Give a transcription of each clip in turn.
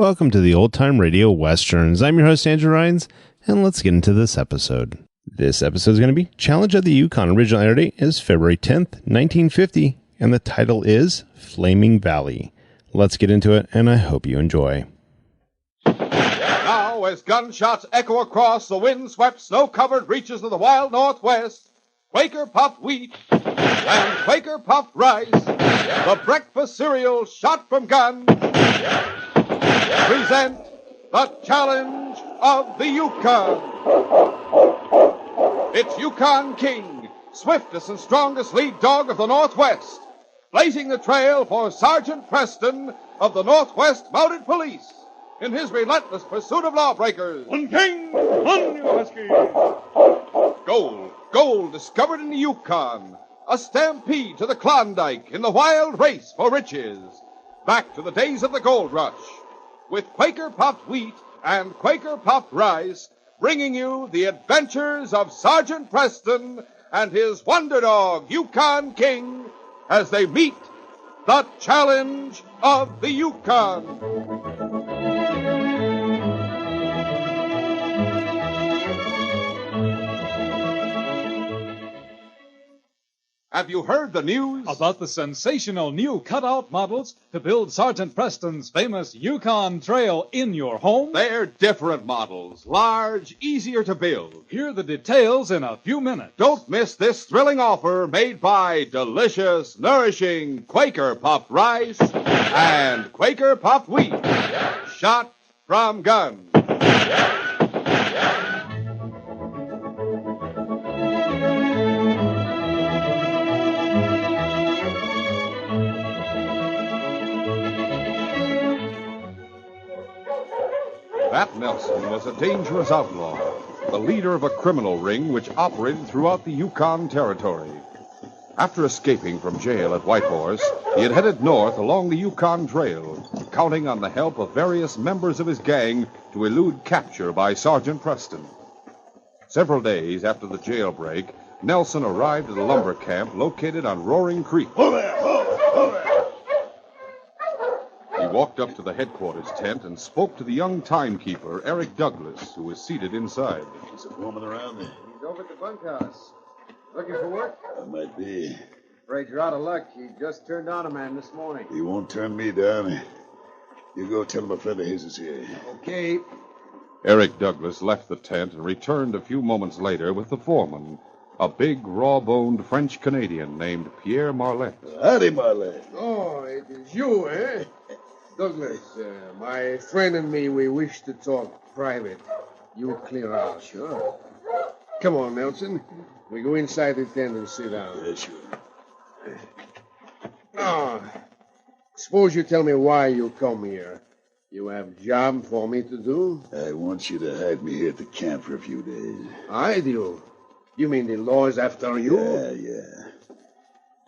Welcome to the Old Time Radio Westerns. I'm your host, Andrew Rhynes, and let's get into this episode. This episode is going to be Challenge of the Yukon. Original air date is February 10th, 1950, and the title is Flaming Valley. Let's get into it, and I hope you enjoy. Now, as gunshots echo across the wind-swept, snow-covered reaches of the wild Northwest, Quaker puffed wheat and Quaker puffed rice, the breakfast cereal shot from guns, present the Challenge of the Yukon. It's Yukon King, swiftest and strongest lead dog of the Northwest, blazing the trail for Sergeant Preston of the Northwest Mounted Police in his relentless pursuit of lawbreakers. One king, one you husky. Gold discovered in the Yukon, a stampede to the Klondike in the wild race for riches. Back to the days of the gold rush, with Quaker puffed wheat and Quaker puffed rice, bringing you the adventures of Sergeant Preston and his wonder dog, Yukon King, as they meet the Challenge of the Yukon. Have you heard the news? About the sensational new cutout models to build Sergeant Preston's famous Yukon Trail in your home? They're different models, large, easier to build. Hear the details in a few minutes. Don't miss this thrilling offer made by delicious, nourishing Quaker puffed rice and Quaker puffed wheat, shot from guns. Bat Nelson was a dangerous outlaw, the leader of a criminal ring which operated throughout the Yukon Territory. After escaping from jail at Whitehorse, he had headed north along the Yukon Trail, counting on the help of various members of his gang to elude capture by Sergeant Preston. Several days after the jailbreak, Nelson arrived at a lumber camp located on Roaring Creek. He walked up to the headquarters tent and spoke to the young timekeeper, Eric Douglas, who was seated inside. Is the foreman around? He's over at the bunkhouse. Looking for work? I might be. Afraid you're out of luck. He just turned on a man this morning. He won't turn me down. You go tell him a friend of his is here. Okay. Eric Douglas left the tent and returned a few moments later with the foreman, a big, raw-boned French-Canadian named Pierre Marlet. Howdy, Marlet. Oh, it is you, eh? Douglas, my friend and me, we wish to talk private. You clear out. Sure. Come on, Nelson. We go inside the tent and sit down. Yeah, sure. Oh, suppose you tell me why you come here. You have a job for me to do? I want you to hide me here at the camp for a few days. Hide you? You mean the law is after you? Yeah.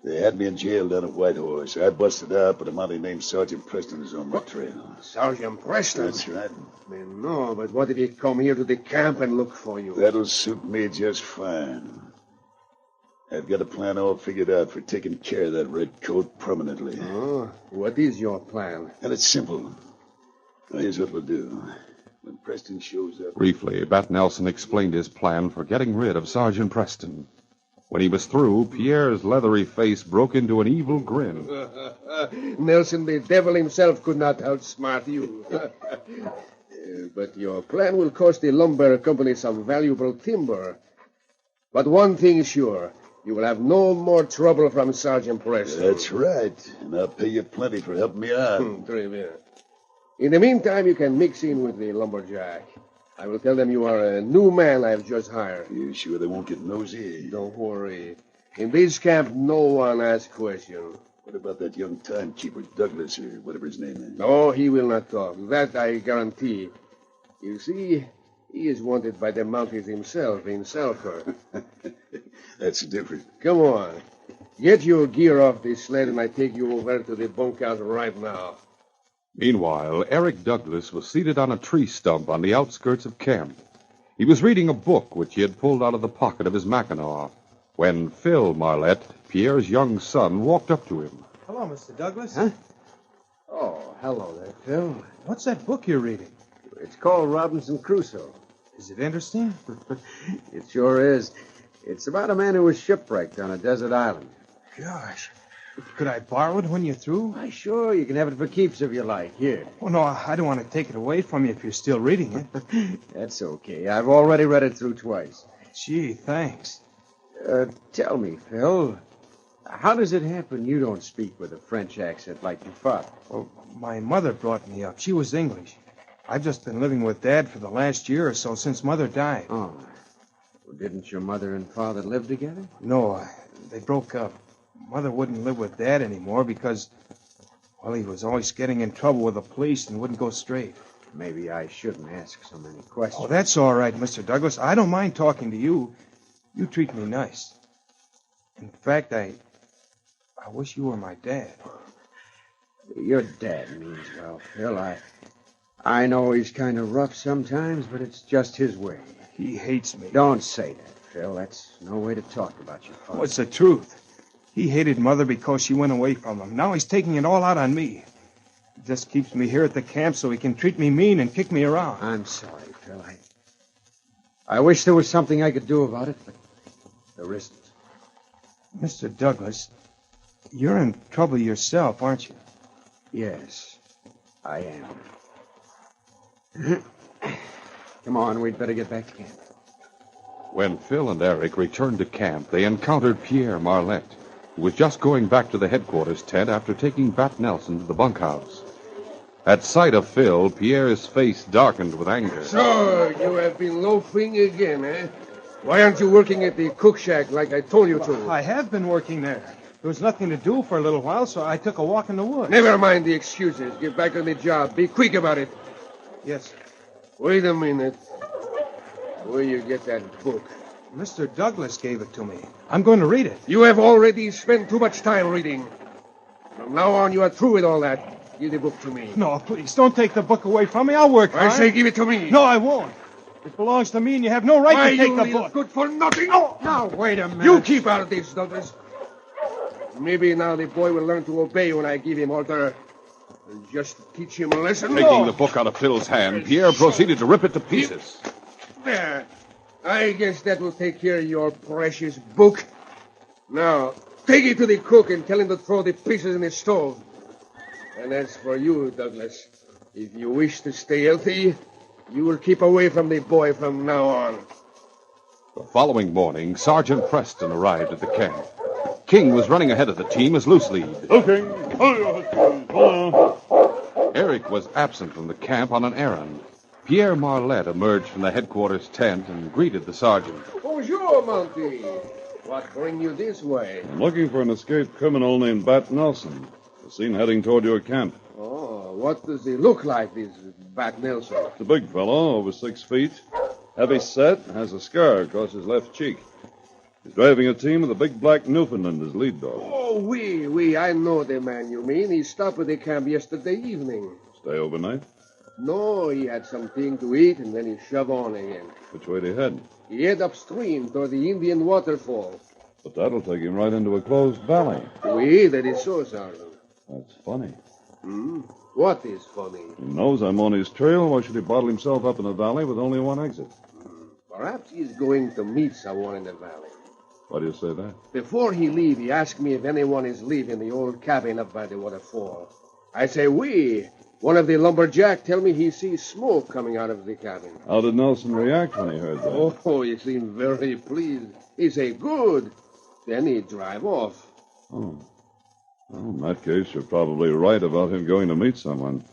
They had me in jail down at Whitehorse. I busted out, but a mountie named Sergeant Preston is on my trail. Sergeant Preston? That's right. Man, no, but what if he come here to the camp and look for you? That'll suit me just fine. I've got a plan all figured out for taking care of that red coat permanently. Oh, what is your plan? And it's simple. Now, here's what we'll do. When Preston shows up... Briefly, Bat Nelson explained his plan for getting rid of Sergeant Preston. When he was through, Pierre's leathery face broke into an evil grin. Nelson, the devil himself could not outsmart you. But your plan will cost the lumber company some valuable timber. But one thing is sure, you will have no more trouble from Sergeant Preston. That's right. And I'll pay you plenty for helping me out. Très bien. In the meantime, you can mix in with the lumberjack. I will tell them you are a new man I've just hired. You sure they won't get nosy? Don't worry. In this camp, no one asks questions. What about that young timekeeper, Douglas, or whatever his name is? No, he will not talk. That I guarantee. You see, he is wanted by the Mounties himself in Selkirk. That's different. Come on. Get your gear off this sled and I take you over to the bunkhouse right now. Meanwhile, Eric Douglas was seated on a tree stump on the outskirts of camp. He was reading a book which he had pulled out of the pocket of his mackinaw, when Phil Marlet, Pierre's young son, walked up to him. Hello, Mr. Douglas. Huh? Oh, hello there, Phil. What's that book you're reading? It's called Robinson Crusoe. Is it interesting? It sure is. It's about a man who was shipwrecked on a desert island. Gosh. Could I borrow it when you're through? Why, sure, you can have it for keeps if you like. Here. Oh, no, I don't want to take it away from you if you're still reading it. That's okay. I've already read it through twice. Gee, thanks. Tell me, Phil, how does it happen you don't speak with a French accent like your father? Well, my mother brought me up. She was English. I've just been living with Dad for the last year or so since Mother died. Oh. Well, didn't your mother and father live together? No, they broke up. Mother wouldn't live with Dad anymore because, well, he was always getting in trouble with the police and wouldn't go straight. Maybe I shouldn't ask so many questions. Oh, that's all right, Mr. Douglas. I don't mind talking to you. You treat me nice. In fact, I wish you were my dad. Your dad means well, Phil. I know he's kind of rough sometimes, but it's just his way. He hates me. Don't say that, Phil. That's no way to talk about your father. Oh, it's the truth. He hated Mother because she went away from him. Now he's taking it all out on me. He just keeps me here at the camp so he can treat me mean and kick me around. I'm sorry, Phil. I wish there was something I could do about it, but there isn't. Mr. Douglas, you're in trouble yourself, aren't you? Yes, I am. Come on, we'd better get back to camp. When Phil and Eric returned to camp, they encountered Pierre Marlette, who was just going back to the headquarters tent after taking Bat Nelson to the bunkhouse. At sight of Phil, Pierre's face darkened with anger. So, you have been loafing again, eh? Why aren't you working at the cook shack like I told you to? I have been working there. There was nothing to do for a little while, so I took a walk in the woods. Never mind the excuses. Get back on the job. Be quick about it. Yes, sir. Wait a minute. Where you get that book? Mr. Douglas gave it to me. I'm going to read it. You have already spent too much time reading. From now on, you are through with all that. Give the book to me. No, please, don't take the book away from me. I'll work hard. I say give it to me. No, I won't. It belongs to me, and you have no right to take the book. Good for nothing. Oh, now, wait a minute. You keep out of this, Douglas. Maybe now the boy will learn to obey when I give him order. And just teach him a lesson. Taking the book out of Phil's hand, Pierre proceeded to rip it to pieces. There. I guess that will take care of your precious book. Now, take it to the cook and tell him to throw the pieces in the stove. And as for you, Douglas, if you wish to stay healthy, you will keep away from the boy from now on. The following morning, Sergeant Preston arrived at the camp. King was running ahead of the team as loose lead. Okay. Eric was absent from the camp on an errand. Pierre Marlette emerged from the headquarters tent and greeted the sergeant. Bonjour, Monty. What bring you this way? I'm looking for an escaped criminal named Bat Nelson. I seen heading toward your camp. Oh, what does he look like, this Bat Nelson? It's a big fellow, over 6 feet. Heavy set, has a scar across his left cheek. He's driving a team with a big black Newfoundland as lead dog. Oh, oui, I know the man you mean. He stopped at the camp yesterday evening. Stay overnight? No, he had something to eat, and then he shoved on again. Which way did he head? He head upstream toward the Indian waterfall. But that'll take him right into a closed valley. Oui, that is so, Sergeant. That's funny. What is funny? He knows I'm on his trail. Why should he bottle himself up in a valley with only one exit? Perhaps he's going to meet someone in the valley. Why do you say that? Before he leave, he asked me if anyone is leaving the old cabin up by the waterfall. I say, oui. One of the lumberjack tell me he sees smoke coming out of the cabin. How did Nelson react when he heard that? Oh, he seemed very pleased. He say, good. Then he drive off. Oh. Well, in that case, you're probably right about him going to meet someone.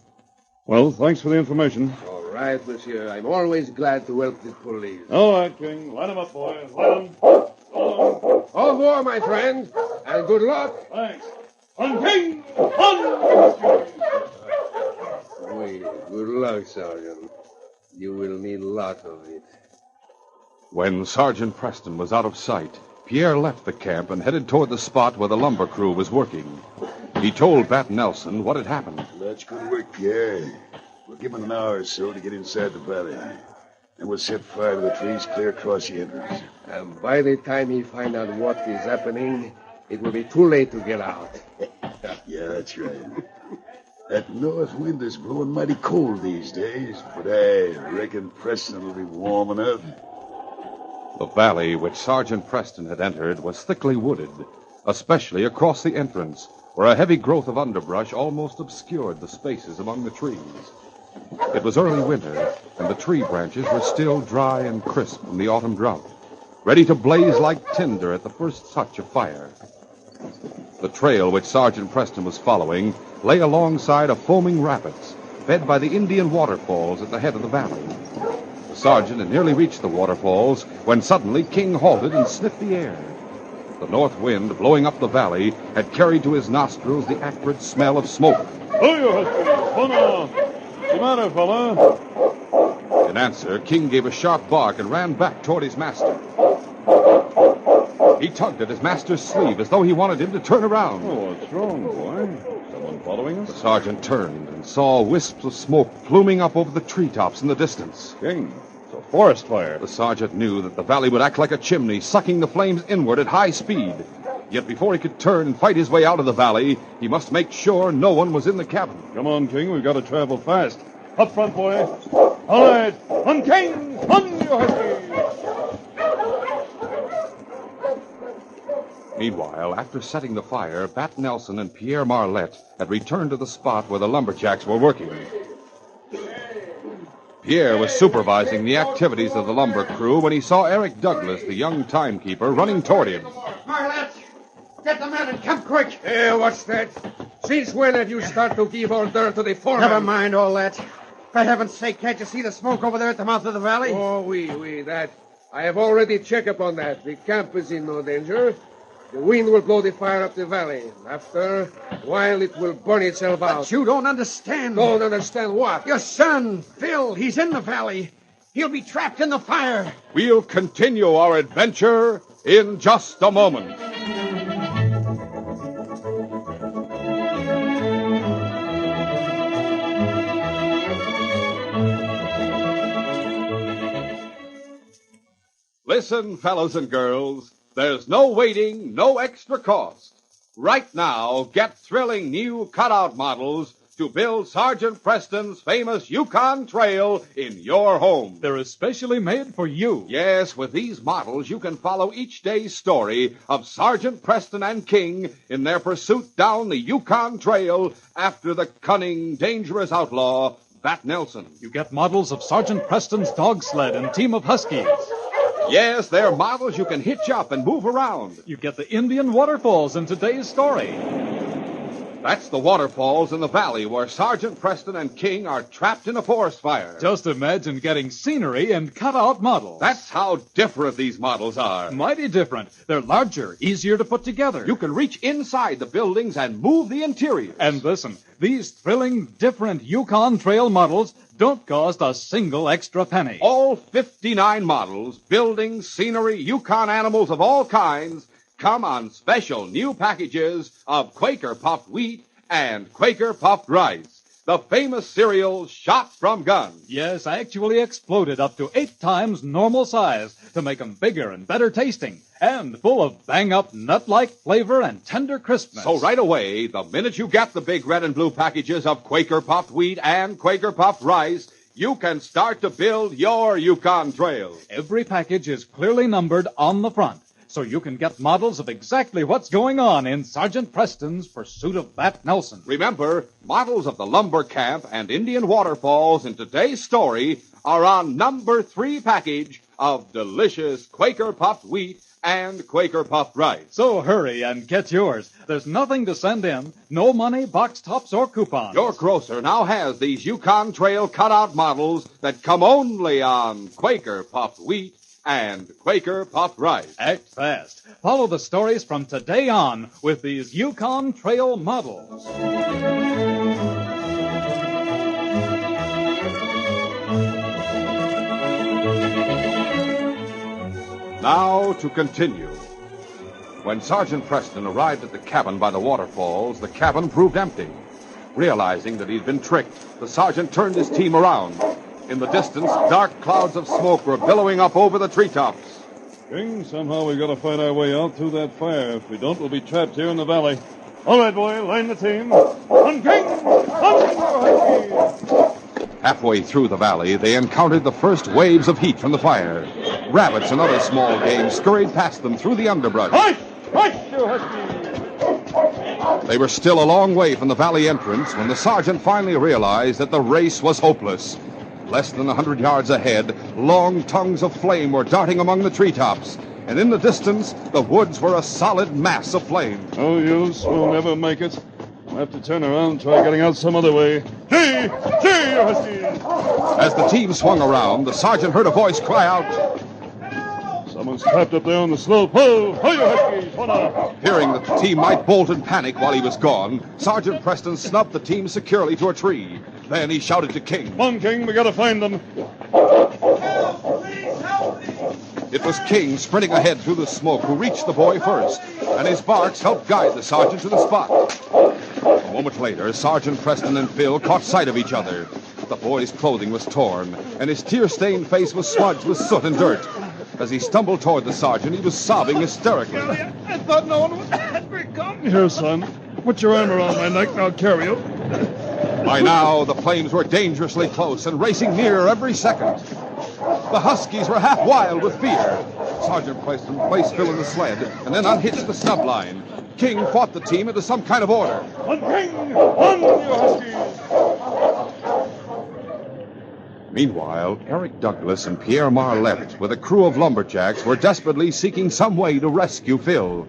Well, thanks for the information. All right, monsieur. I'm always glad to help the police. All right, King. Light him up, boy. Light him. Au revoir, my friend, and good luck. Thanks. On, King! On! Oui, good luck, Sergeant. You will need a lot of it. When Sergeant Preston was out of sight, Pierre left the camp and headed toward the spot where the lumber crew was working. He told Bat Nelson what had happened. That's good work, Pierre. We'll give him an hour or so to get inside the valley. Then we'll set fire to the trees clear across the entrance. And by the time he find out what is happening, it will be too late to get out. Yeah, that's right. That north wind is blowing mighty cold these days, but I reckon Preston will be warm enough. The valley which Sergeant Preston had entered was thickly wooded, especially across the entrance, where a heavy growth of underbrush almost obscured the spaces among the trees. It was early winter, and the tree branches were still dry and crisp from the autumn drought, ready to blaze like tinder at the first touch of fire. The trail which Sergeant Preston was following lay alongside a foaming rapids, fed by the Indian waterfalls at the head of the valley. The sergeant had nearly reached the waterfalls when suddenly King halted and sniffed the air. The north wind blowing up the valley had carried to his nostrils the acrid smell of smoke. What's the matter, fella? In answer, King gave a sharp bark and ran back toward his master. He tugged at his master's sleeve as though he wanted him to turn around. Oh, what's wrong, boy? Someone following The us? sergeant turned and saw wisps of smoke pluming up over the treetops in the distance. King, it's a forest fire. The sergeant knew that the valley would act like a chimney, sucking the flames inward at high speed. Yet before he could turn and fight his way out of the valley, he must make sure no one was in the cabin. Come on, King, we've got to travel fast. Up front, boy. All right. On, King! On, you huskies! Meanwhile, after setting the fire, Bat Nelson and Pierre Marlette had returned to the spot where the lumberjacks were working. Pierre was supervising the activities of the lumber crew when he saw Eric Douglas, the young timekeeper, running toward him. Marlette, get the men and come quick. Hey, what's that? Since when have you started to give orders to the foreman? Never mind all that. For heaven's sake, can't you see the smoke over there at the mouth of the valley? Oh, oui, that. I have already checked upon that. The camp is in no danger. The wind will blow the fire up the valley. After a while, it will burn itself out. But you don't understand. Don't understand what? Your son, Phil, he's in the valley. He'll be trapped in the fire. We'll continue our adventure in just a moment. Listen, fellows and girls, there's no waiting, no extra cost. Right now, get thrilling new cutout models to build Sergeant Preston's famous Yukon Trail in your home. They're especially made for you. Yes, with these models, you can follow each day's story of Sergeant Preston and King in their pursuit down the Yukon Trail after the cunning, dangerous outlaw, Bat Nelson. You get models of Sergeant Preston's dog sled and team of huskies. Yes, they're models you can hitch up and move around. You get the Indian waterfalls in today's story. That's the waterfalls in the valley where Sergeant Preston and King are trapped in a forest fire. Just imagine getting scenery and cut-out models. That's how different these models are. Mighty different. They're larger, easier to put together. You can reach inside the buildings and move the interiors. And listen, these thrilling, different Yukon Trail models don't cost a single extra penny. All 59 models, buildings, scenery, Yukon animals of all kinds, come on special new packages of Quaker puffed wheat and Quaker puffed rice, the famous cereals shot from guns. Yes, actually exploded up to 8 times normal size to make them bigger and better tasting, and full of bang-up nut-like flavor and tender crispness. So right away, the minute you get the big red and blue packages of Quaker puffed wheat and Quaker puffed rice, you can start to build your Yukon Trail. Every package is clearly numbered on the front, so you can get models of exactly what's going on in Sergeant Preston's pursuit of Bat Nelson. Remember, models of the lumber camp and Indian waterfalls in today's story are on number 3 package of delicious Quaker puffed wheat and Quaker puffed rice. So hurry and get yours. There's nothing to send in, no money, box tops, or coupons. Your grocer now has these Yukon Trail cutout models that come only on Quaker puffed wheat and Quaker puffed rice. Act fast. Follow the stories from today on with these Yukon Trail models. Now to continue. When Sergeant Preston arrived at the cabin by the waterfalls, the cabin proved empty. Realizing that he'd been tricked, the sergeant turned his team around. In the distance, dark clouds of smoke were billowing up over the treetops. King, somehow we've got to fight our way out through that fire. If we don't, we'll be trapped here in the valley. All right, boy, line the team. On King! On Halfway through the valley, they encountered the first waves of heat from the fire. Rabbits and other small game scurried past them through the underbrush. Hush! Hush, you huskies! They were still a long way from the valley entrance when the sergeant finally realized that the race was hopeless. Less than 100 yards ahead, long tongues of flame were darting among the treetops, and in the distance, the woods were a solid mass of flame. No use. We'll never make it. We'll have to turn around and try getting out some other way. Gee! Gee, you huskies! As the team swung around, the sergeant heard a voice cry out. Someone's trapped up there on the slope. Ho! Ho, you huskies! What up? Hearing that the team might bolt in panic while he was gone, Sergeant Preston snubbed the team securely to a tree. Then he shouted to King. Come on, King. We gotta find them. Help! Please help me! It was King sprinting ahead through the smoke who reached the boy first, and his barks helped guide the sergeant to the spot. A moment later, Sergeant Preston and Phil caught sight of each other. The boy's clothing was torn, and his tear-stained face was smudged with soot and dirt. As he stumbled toward the sergeant, he was sobbing hysterically. I thought no one would ever come. Here, son. Put your arm around my neck and I'll carry you. By now, the flames were dangerously close and racing nearer every second. The huskies were half wild with fear. Sergeant Preston placed Phil in the sled and then unhitched the snub line. King fought the team into some kind of order. On, King! On, you huskies! Meanwhile, Eric Douglas and Pierre Marlette, with a crew of lumberjacks, were desperately seeking some way to rescue Phil.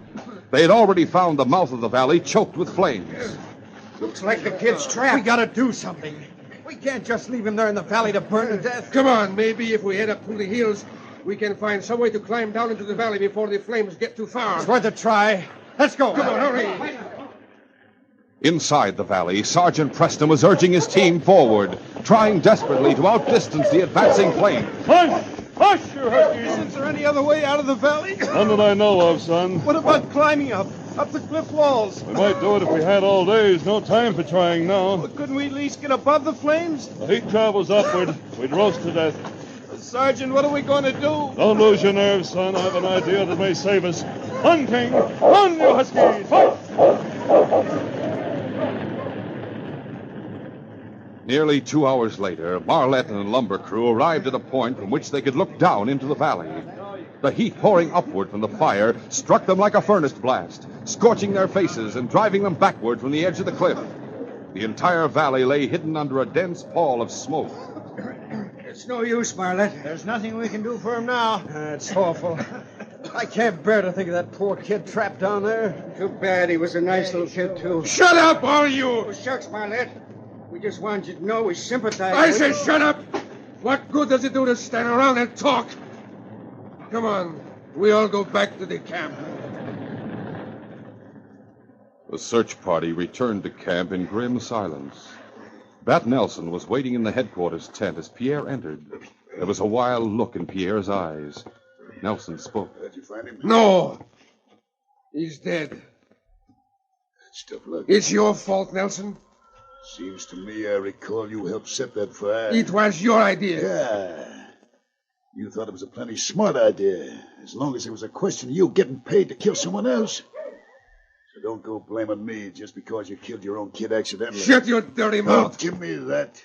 They had already found the mouth of the valley choked with flames. Looks like the kid's trapped. We gotta do something. We can't just leave him there in the valley to burn to death. Come on, maybe if we head up through the hills, we can find some way to climb down into the valley before the flames get too far. It's worth a try. Let's go. Come on, hurry. Inside the valley, Sergeant Preston was urging his team forward, trying desperately to outdistance the advancing flames. Hush! Hush, you huskies! Is there any other way out of the valley? None that I know of, son. What about climbing up the cliff walls? We might do it if we had all day. There's no time for trying now. Well, couldn't we at least get above the flames? The heat travels upward. We'd roast to death. Sergeant, what are we going to do? Don't lose your nerves, son. I have an idea that may save us. On, King! On, you huskies! Fight! Nearly 2 hours later, Marlette and the lumber crew arrived at a point from which they could look down into the valley. The heat pouring upward from the fire struck them like a furnace blast, scorching their faces and driving them backward from the edge of the cliff. The entire valley lay hidden under a dense pall of smoke. It's no use, Marlette. There's nothing we can do for him now. It's awful. I can't bear to think of that poor kid trapped down there. Too bad. He was a nice little kid, too. Shut up, all you! Oh, shucks, Marlette. We just wanted you to know we sympathize I with say you. shut up! What good does it do to stand around and talk? Come on, we all go back to the camp. The search party returned to camp in grim silence. Bat Nelson was waiting in the headquarters tent as Pierre entered. There was a wild look in Pierre's eyes. Nelson spoke. Did you find him? No! He's dead. Tough luck. It's your fault, Nelson. Seems to me I recall you helped set that fire. It was your idea. Yeah. You thought it was a plenty smart idea, as long as it was a question of you getting paid to kill someone else. So don't go blaming me just because you killed your own kid accidentally. Shut your dirty mouth. Don't give me that.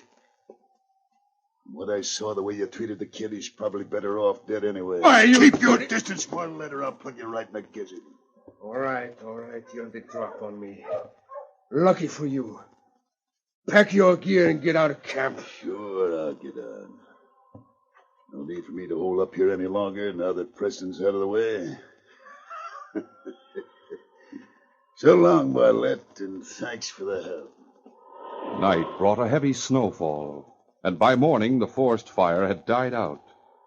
From what I saw, the way you treated the kid, he's probably better off dead anyway. Why, you... Keep your distance, one letter. I'll plug you right in the gizzard. All right. You're the drop on me. Lucky for you. Pack your gear and get out of camp. Sure, I'll get on. No need for me to hold up here any longer now that Preston's out of the way. So long, Marlette, and thanks for the help. Night brought a heavy snowfall, and by morning the forest fire had died out,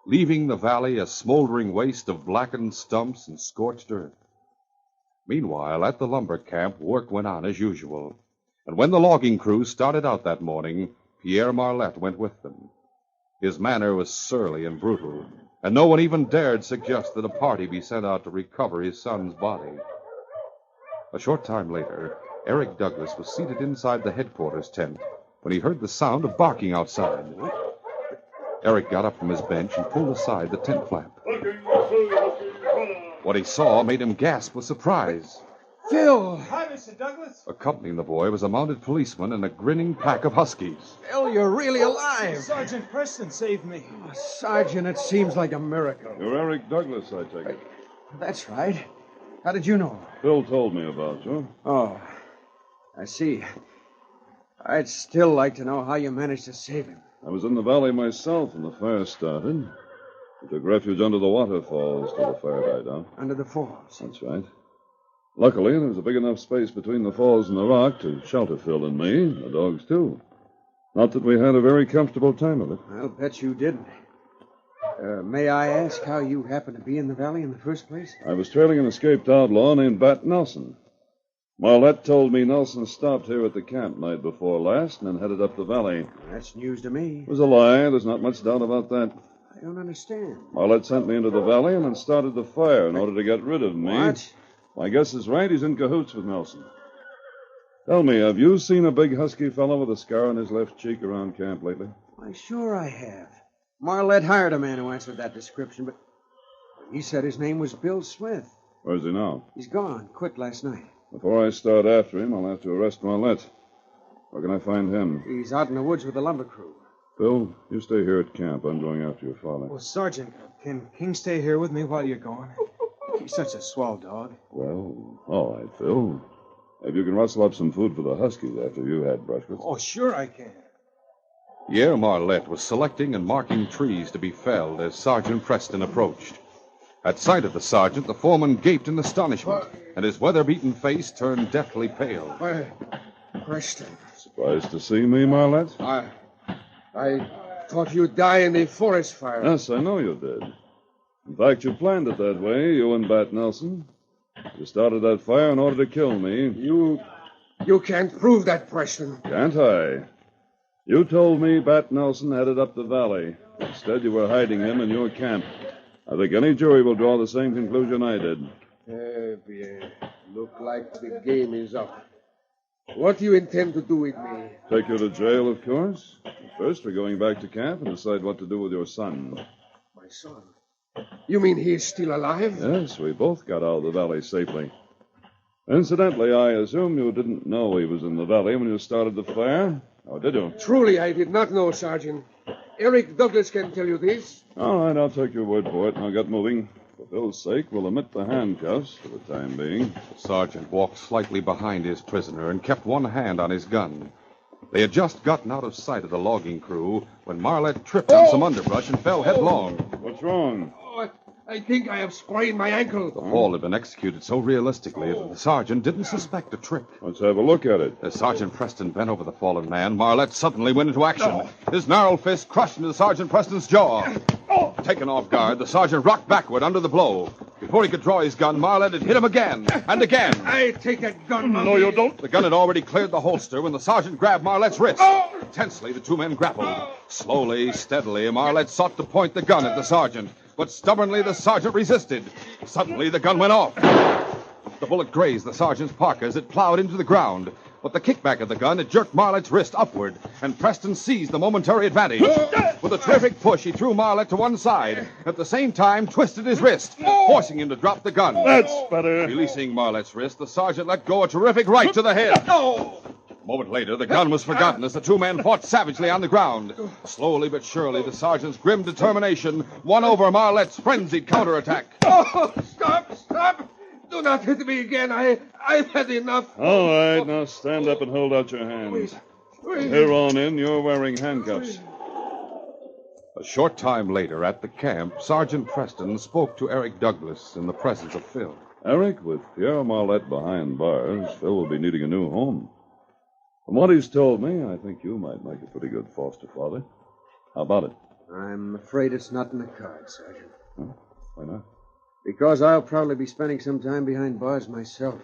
leaving the valley a smoldering waste of blackened stumps and scorched earth. Meanwhile, at the lumber camp, work went on as usual. And when the logging crew started out that morning, Pierre Marlette went with them. His manner was surly and brutal, and no one even dared suggest that a party be sent out to recover his son's body. A short time later, Eric Douglas was seated inside the headquarters tent when he heard the sound of barking outside. Eric got up from his bench and pulled aside the tent flap. What he saw made him gasp with surprise. Phil! Hi, Mr. Douglas. Accompanying the boy was a mounted policeman and a grinning pack of huskies. Phil, you're really alive. Sergeant Preston saved me. Oh, Sergeant, it seems like a miracle. You're Eric Douglas, I take it. That's right. How did you know? Phil told me about you. Oh, I see. I'd still like to know how you managed to save him. I was in the valley myself when the fire started. I took refuge under the waterfalls till the fire died out. Under the falls? That's right. Luckily, there was a big enough space between the falls and the rock to shelter Phil and me, and the dogs, too. Not that we had a very comfortable time of it. I'll bet you didn't. May I ask how you happened to be in the valley in the first place? I was trailing an escaped outlaw named Bat Nelson. Marlette told me Nelson stopped here at the camp night before last and then headed up the valley. That's news to me. It was a lie. There's not much doubt about that. I don't understand. Marlette sent me into the valley and then started the fire in order to get rid of me. What? My guess is right. He's in cahoots with Nelson. Tell me, have you seen a big husky fellow with a scar on his left cheek around camp lately? Why, sure I have. Marlette hired a man who answered that description, but he said his name was Bill Smith. Where's he now? He's gone. Quit last night. Before I start after him, I'll have to arrest Marlette. Where can I find him? He's out in the woods with the lumber crew. Phil, you stay here at camp. I'm going after your father. Well, Sergeant, can King stay here with me while you're gone? He's such a swell dog. Well, all right, Phil. If you can rustle up some food for the huskies after you had breakfast. Oh, sure I can. Pierre Marlette was selecting and marking trees to be felled as Sergeant Preston approached. At sight of the sergeant, the foreman gaped in astonishment, and his weather-beaten face turned deathly pale. Why, Preston. Surprised to see me, Marlette? I thought you'd die in the forest fire. Yes, I know you did. In fact, you planned it that way, you and Bat Nelson. You started that fire in order to kill me. You can't prove that, Preston. Can't I? You told me Bat Nelson headed up the valley. Instead, you were hiding him in your camp. I think any jury will draw the same conclusion I did. Bien. Look like the game is up. What do you intend to do with me? Take you to jail, of course. First, we're going back to camp and decide what to do with your son. My son? You mean he's still alive? Yes, we both got out of the valley safely. Incidentally, I assume you didn't know he was in the valley when you started the fire. Or did you? Truly, I did not know, Sergeant. Eric Douglas can tell you this. All right, I'll take your word for it. I'll get moving. For Phil's sake, we'll omit the handcuffs for the time being. The sergeant walked slightly behind his prisoner and kept one hand on his gun. They had just gotten out of sight of the logging crew when Marlette tripped on some underbrush and fell headlong. What's wrong? Oh, I think I have sprained my ankle. The fall had been executed so realistically that the sergeant didn't suspect a trick. Let's have a look at it. As Sergeant Preston bent over the fallen man, Marlette suddenly went into action. His gnarled fist crushed into Sergeant Preston's jaw. Taken off guard, the sergeant rocked backward under the blow. Before he could draw his gun, Marlette had hit him again and again. I take that gun. No, you don't. The gun had already cleared the holster when the sergeant grabbed Marlette's wrist. Tensely, the two men grappled. Slowly, steadily, Marlette sought to point the gun at the sergeant, but stubbornly the sergeant resisted. Suddenly, the gun went off. The bullet grazed the sergeant's parka as it plowed into the ground. But the kickback of the gun had jerked Marlette's wrist upward, and Preston seized the momentary advantage. With a terrific push, he threw Marlette to one side. At the same time, twisted his wrist, forcing him to drop the gun. That's better. Releasing Marlette's wrist, the sergeant let go a terrific right to the head. A moment later, the gun was forgotten as the two men fought savagely on the ground. Slowly but surely, the sergeant's grim determination won over Marlette's frenzied counterattack. Oh, stop! Do not hit me again. I've had enough. All right, now stand up and hold out your hands. From here on in, you're wearing handcuffs. A short time later, at the camp, Sergeant Preston spoke to Eric Douglas in the presence of Phil. Eric, with Pierre Marlette behind bars, Phil will be needing a new home. From what he's told me, I think you might make a pretty good foster father. How about it? I'm afraid it's not in the cards, Sergeant. Huh? Why not? Because I'll probably be spending some time behind bars myself.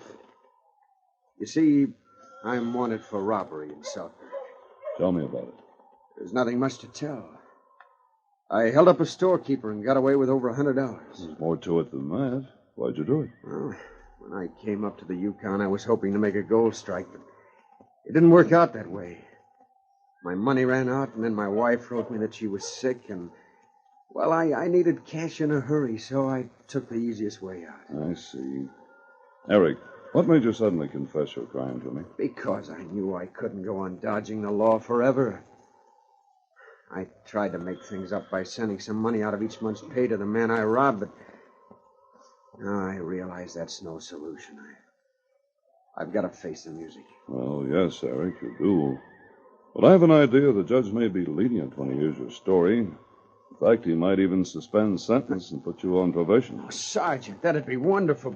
You see, I'm wanted for robbery in Sutton. Tell me about it. There's nothing much to tell. I held up a storekeeper and got away with over $100. There's more to it than that. Why'd you do it? Well, when I came up to the Yukon, I was hoping to make a gold strike, but it didn't work out that way. My money ran out, and then my wife wrote me that she was sick, and, well, I needed cash in a hurry, so I took the easiest way out. I see. Eric, What made you suddenly confess your crime to me? Because I knew I couldn't go on dodging the law forever. I tried to make things up by sending some money out of each month's pay to the man I robbed, but now I realize that's no solution. I've got to face the music. Well, yes, Eric, you do. But I have an idea the judge may be lenient when he hears your story. In fact, he might even suspend sentence and put you on probation. Oh, Sergeant, that'd be wonderful.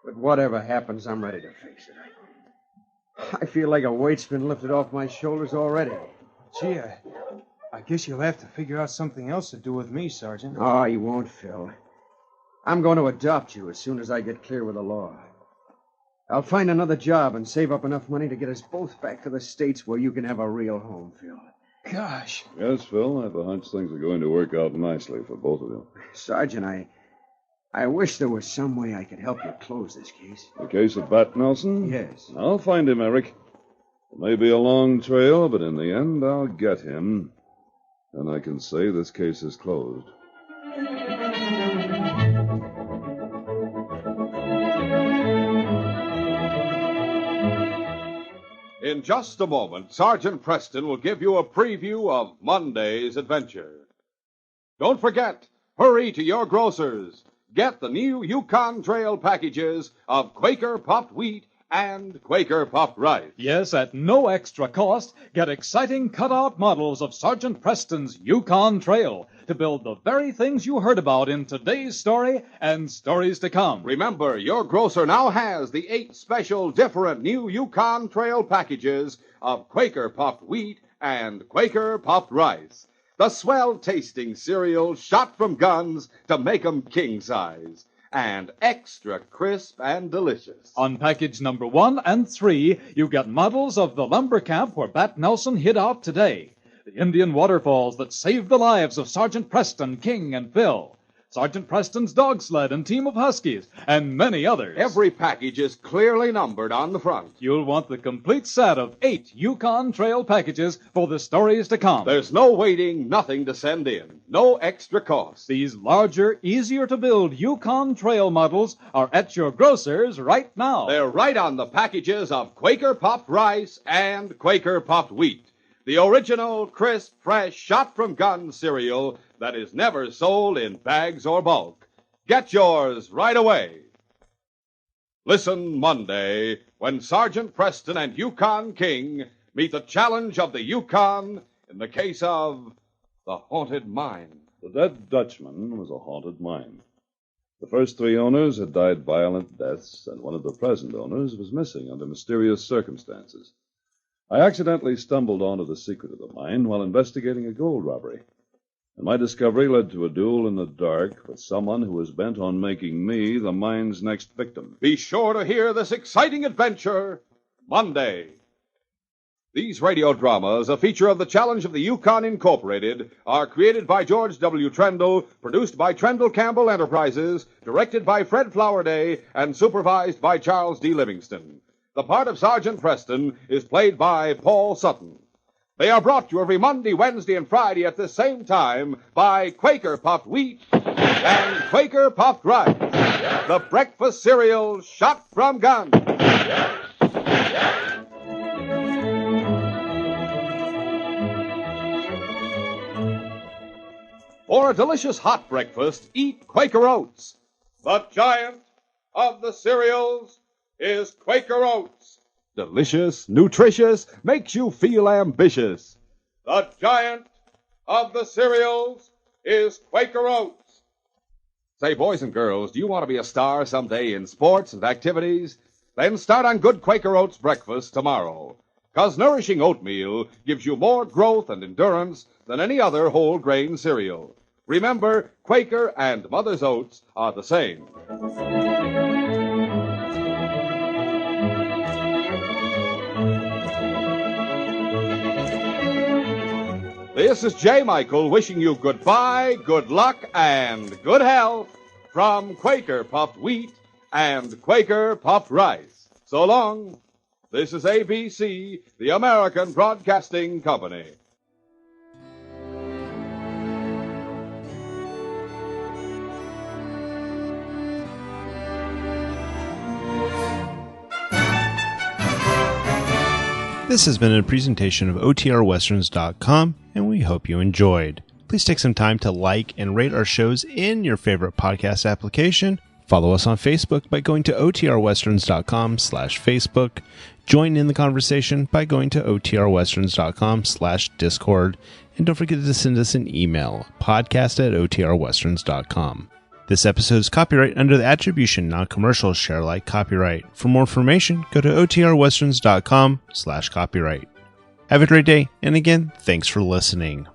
But whatever happens, I'm ready to face it. I feel like a weight's been lifted off my shoulders already. Gee, I guess you'll have to figure out something else to do with me, Sergeant. Oh, you won't, Phil. I'm going to adopt you as soon as I get clear with the law. I'll find another job and save up enough money to get us both back to the States where you can have a real home, Phil. Gosh. Yes, Phil, I have a hunch things are going to work out nicely for both of you. Sergeant, I wish there was some way I could help you close this case. The case of Bat Nelson? Yes. I'll find him, Eric. It may be a long trail, but in the end, I'll get him. And I can say this case is closed. In just a moment, Sergeant Preston will give you a preview of Monday's adventure. Don't forget, hurry to your grocers. Get the new Yukon Trail packages of Quaker puffed wheat and Quaker puffed rice. Yes, at no extra cost, get exciting cutout models of Sergeant Preston's Yukon Trail to build the very things you heard about in today's story and stories to come. Remember, your grocer now has the 8 special different new Yukon Trail packages of Quaker puffed wheat and Quaker puffed rice. The swell-tasting cereal shot from guns to make 'em king size. And extra crisp and delicious. On package number 1 and 3, you get models of the lumber camp where Bat Nelson hid out today, the Indian waterfalls that saved the lives of Sergeant Preston, King, and Phil, Sergeant Preston's dog sled and team of huskies, and many others. Every package is clearly numbered on the front. You'll want the complete set of 8 Yukon Trail packages for the stories to come. There's no waiting, nothing to send in, no extra cost. These larger, easier-to-build Yukon Trail models are at your grocer's right now. They're right on the packages of Quaker puffed rice and Quaker puffed wheat. The original, crisp, fresh, shot-from-gun cereal that is never sold in bags or bulk. Get yours right away. Listen Monday when Sergeant Preston and Yukon King meet the challenge of the Yukon in the case of the haunted mine. The dead Dutchman was a haunted mine. The first 3 owners had died violent deaths, and one of the present owners was missing under mysterious circumstances. I accidentally stumbled onto the secret of the mine while investigating a gold robbery, and my discovery led to a duel in the dark with someone who was bent on making me the mine's next victim. Be sure to hear this exciting adventure Monday. These radio dramas, a feature of the Challenge of the Yukon Incorporated, are created by George W. Trendle, produced by Trendle Campbell Enterprises, directed by Fred Flowerday, and supervised by Charles D. Livingston. The part of Sergeant Preston is played by Paul Sutton. They are brought to you every Monday, Wednesday, and Friday at the same time by Quaker puffed wheat and Quaker puffed rice, the breakfast cereal shot from guns. For a delicious hot breakfast, eat Quaker Oats. The giant of the cereals is Quaker Oats. Delicious, nutritious, makes you feel ambitious. The giant of the cereals is Quaker Oats. Say, boys and girls, do you want to be a star someday in sports and activities? Then start on good Quaker Oats breakfast tomorrow. 'Cause nourishing oatmeal gives you more growth and endurance than any other whole grain cereal. Remember, Quaker and Mother's Oats are the same. This is J. Michael wishing you goodbye, good luck, and good health from Quaker puffed wheat and Quaker puffed rice. So long. This is ABC, the American Broadcasting Company. This has been a presentation of OTRWesterns.com, and we hope you enjoyed. Please take some time to like and rate our shows in your favorite podcast application. Follow us on Facebook by going to OTRWesterns.com/Facebook. Join in the conversation by going to OTRWesterns.com/Discord. And don't forget to send us an email, podcast@OTRWesterns.com. This episode is copyright under the Attribution Non-Commercial Share Alike copyright. For more information, go to OTRWesterns.com/copyright. Have a great day, and again, thanks for listening.